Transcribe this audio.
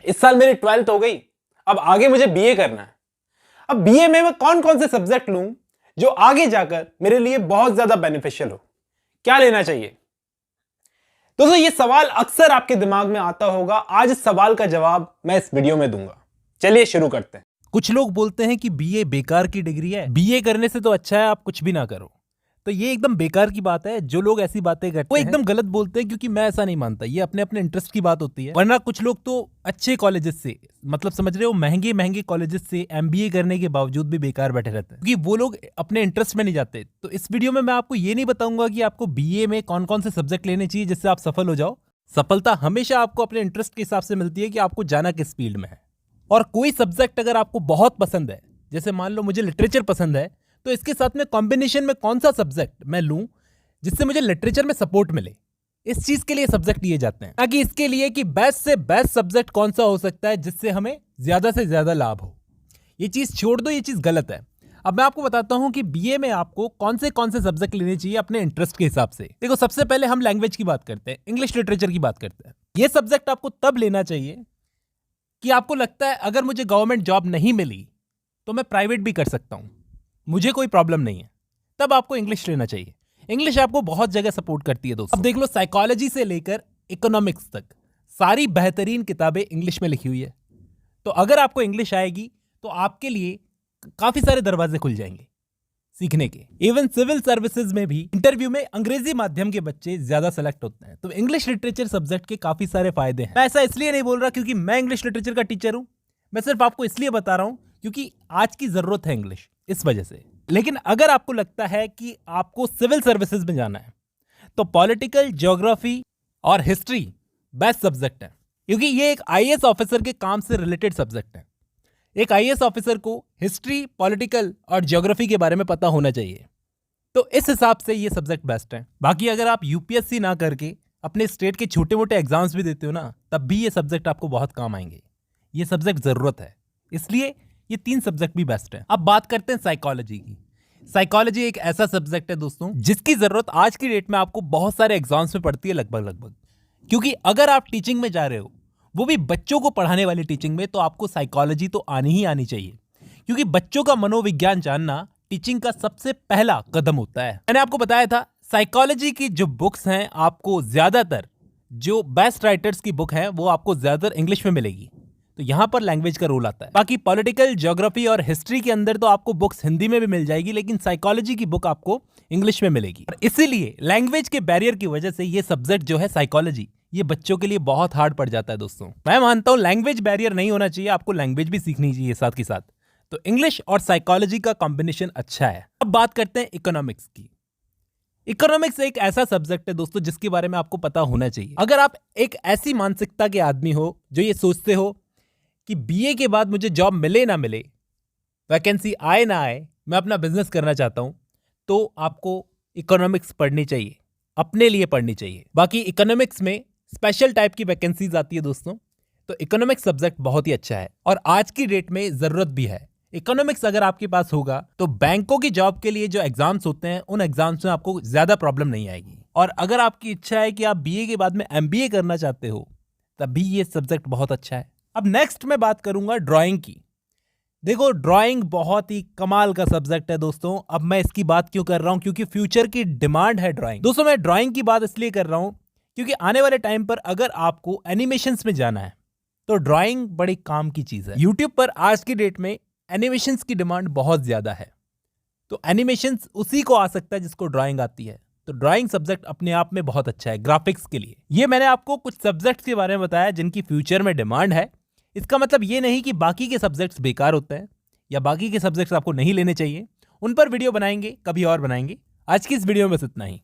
इस साल मेरी 12th हो गई, अब आगे मुझे बीए करना है। अब बीए में मैं कौन कौन से सब्जेक्ट लूं जो आगे जाकर मेरे लिए बहुत ज्यादा बेनिफिशियल हो? क्या लेना चाहिए? दोस्तों, ये सवाल अक्सर आपके दिमाग में आता होगा। आज इस सवाल का जवाब मैं इस वीडियो में दूंगा। चलिए शुरू करते हैं। कुछ लोग बोलते हैं कि बीए बेकार की डिग्री है, बीए करने से तो अच्छा है आप कुछ भी ना करो। तो ये एकदम बेकार की बात है। जो लोग ऐसी बातें करते हैं वो एकदम गलत बोलते हैं, क्योंकि मैं ऐसा नहीं मानता। ये अपने अपने इंटरेस्ट की बात होती है। वरना कुछ लोग तो अच्छे कॉलेजेस से, मतलब समझ रहे हो, महंगे महंगे कॉलेजेस से एमबीए करने के बावजूद भी बेकार बैठे रहते हैं, क्योंकि वो लोग अपने इंटरेस्ट में नहीं जाते। तो इस वीडियो में मैं आपको ये नहीं बताऊंगा कि आपको बीए में कौन कौन से सब्जेक्ट लेने चाहिए जिससे आप सफल हो जाओ। सफलता हमेशा आपको अपने इंटरेस्ट के हिसाब से मिलती है कि आपको जाना किस फील्ड में है। और कोई सब्जेक्ट अगर आपको बहुत पसंद है, जैसे मान लो मुझे लिटरेचर पसंद है, तो इसके साथ में कॉम्बिनेशन में कौन सा सब्जेक्ट मैं लूं जिससे मुझे लिटरेचर में सपोर्ट मिले, इस चीज के लिए सब्जेक्ट लिए जाते हैं। ताकि इसके लिए कि बेस्ट से बेस्ट सब्जेक्ट कौन सा हो सकता है जिससे हमें ज्यादा से ज्यादा लाभ हो। ये चीज छोड़ दो, ये चीज गलत है। अब मैं आपको बताता हूं कि बीए में आपको कौन से सब्जेक्ट लेने चाहिए अपने इंटरेस्ट के हिसाब से। देखो, सबसे पहले हम लैंग्वेज की बात करते हैं, इंग्लिश लिटरेचर की बात करते हैं। ये सब्जेक्ट आपको तब लेना चाहिए कि आपको लगता है अगर मुझे गवर्नमेंट जॉब नहीं मिली तो मैं प्राइवेट भी कर सकता हूं, मुझे कोई प्रॉब्लम नहीं है। तब आपको इंग्लिश लेना चाहिए। इंग्लिश आपको बहुत जगह सपोर्ट करती है दोस्तों। अब देख लो, साइकोलॉजी से लेकर इकोनॉमिक्स तक सारी बेहतरीन किताबें इंग्लिश में लिखी हुई है। तो अगर आपको इंग्लिश आएगी तो आपके लिए काफी सारे दरवाजे खुल जाएंगे सीखने के। इवन सिविल सर्विसेज में भी इंटरव्यू में अंग्रेजी माध्यम के बच्चे ज्यादा सेलेक्ट होते हैं। तो इंग्लिश लिटरेचर सब्जेक्ट के काफी सारे फायदे हैं। मैं ऐसा इसलिए नहीं बोल रहा क्योंकि मैं इंग्लिश लिटरेचर का टीचर हूं, मैं सिर्फ आपको इसलिए बता रहा हूं क्योंकि आज की जरूरत है इंग्लिश, इस वजह से। लेकिन अगर आपको लगता है कि आपको सिविल सर्विसेज में जाना है तो पॉलिटिकल, ज्योग्राफी और हिस्ट्री बेस्ट सब्जेक्ट है, क्योंकि ये एक आईएएस ऑफिसर के काम से रिलेटेड सब्जेक्ट है। एक आईएएस ऑफिसर को हिस्ट्री, पॉलिटिकल और ज्योग्राफी के बारे में पता होना चाहिए। तो इस हिसाब से ये सब्जेक्ट बेस्ट है। बाकी अगर आप यूपीएससी ना करके अपने स्टेट के छोटे मोटे एग्जाम्स भी देते हो ना, तब भी ये सब्जेक्ट आपको बहुत काम आएंगे। ये सब्जेक्ट जरूरत है, इसलिए ये 3 सब्जेक्ट भी बेस्ट है। अब बात करते हैं साइकोलॉजी की। साइकोलॉजी एक ऐसा सब्जेक्ट है दोस्तों जिसकी जरूरत आज की डेट में आपको बहुत सारे एग्जाम्स में पड़ती है, लगभग। क्योंकि अगर आप टीचिंग में जा रहे हो, वो भी बच्चों को पढ़ाने वाली टीचिंग में, तो आपको साइकोलॉजी तो आनी ही आनी चाहिए। क्योंकि बच्चों का मनोविज्ञान जानना टीचिंग का सबसे पहला कदम होता है। मैंने आपको बताया था साइकोलॉजी की जो बुक्स हैं, आपको ज्यादातर जो बेस्ट राइटर्स की बुक है वो आपको ज्यादातर इंग्लिश में मिलेगी। तो यहां पर लैंग्वेज का रोल आता है। बाकी पॉलिटिकल, ज्योग्राफी और हिस्ट्री के अंदर तो आपको बुक्स हिंदी में भी मिल जाएगी, लेकिन साइकोलॉजी की बुक आपको इंग्लिश में मिलेगी। और इसीलिए लैंग्वेज के बैरियर की वजह से ये सब्जेक्ट जो है साइकोलॉजी, ये बच्चों के लिए बहुत हार्ड पड़ जाता है दोस्तों। मैं मानता हूं लैंग्वेज बैरियर नहीं होना चाहिए, आपको लैंग्वेज भी सीखनी चाहिए साथ के साथ। तो इंग्लिश और साइकोलॉजी का कॉम्बिनेशन अच्छा है। अब बात करते हैं इकोनॉमिक्स की। इकोनॉमिक्स एक ऐसा सब्जेक्ट है दोस्तों जिसके बारे में आपको पता होना चाहिए। अगर आप एक ऐसी मानसिकता के आदमी हो जो ये सोचते हो कि बीए के बाद मुझे जॉब मिले ना मिले, वैकेंसी आए ना आए, मैं अपना बिजनेस करना चाहता हूं, तो आपको इकोनॉमिक्स पढ़नी चाहिए, अपने लिए पढ़नी चाहिए। बाकी इकोनॉमिक्स में स्पेशल टाइप की वैकेंसीज आती है दोस्तों। तो इकोनॉमिक्स सब्जेक्ट बहुत ही अच्छा है और आज की डेट में जरूरत भी है। इकोनॉमिक्स अगर आपके पास होगा तो बैंकों की जॉब के लिए जो एग्जाम्स होते हैं, उन एग्जाम्स में आपको ज्यादा प्रॉब्लम नहीं आएगी। और अगर आपकी इच्छा है कि आप बीए के बाद में एमबीए करना चाहते हो, तब भी ये सब्जेक्ट बहुत अच्छा है। अब नेक्स्ट मैं बात करूंगा ड्राइंग की। देखो, ड्राइंग बहुत ही कमाल का सब्जेक्ट है दोस्तों। अब मैं इसकी बात क्यों कर रहा हूं? क्योंकि फ्यूचर की डिमांड है ड्राइंग। दोस्तों, मैं ड्राइंग की बात इसलिए कर रहा हूं क्योंकि आने वाले टाइम पर अगर आपको एनिमेशंस में जाना है तो ड्राइंग बड़ी काम की चीज है। यूट्यूब पर आज की डेट में एनिमेशंस की डिमांड बहुत ज्यादा है। तो एनिमेशंस उसी को आ सकता है जिसको ड्राइंग आती है। तो ड्राइंग सब्जेक्ट अपने आप में बहुत अच्छा है ग्राफिक्स के लिए। ये मैंने आपको कुछ सब्जेक्ट्स के बारे में बताया जिनकी फ्यूचर में डिमांड है। इसका मतलब ये नहीं कि बाकी के सब्जेक्ट्स बेकार होते हैं या बाकी के सब्जेक्ट्स आपको नहीं लेने चाहिए। उन पर वीडियो बनाएंगे, कभी और बनाएंगे। आज की इस वीडियो में बस इतना ही।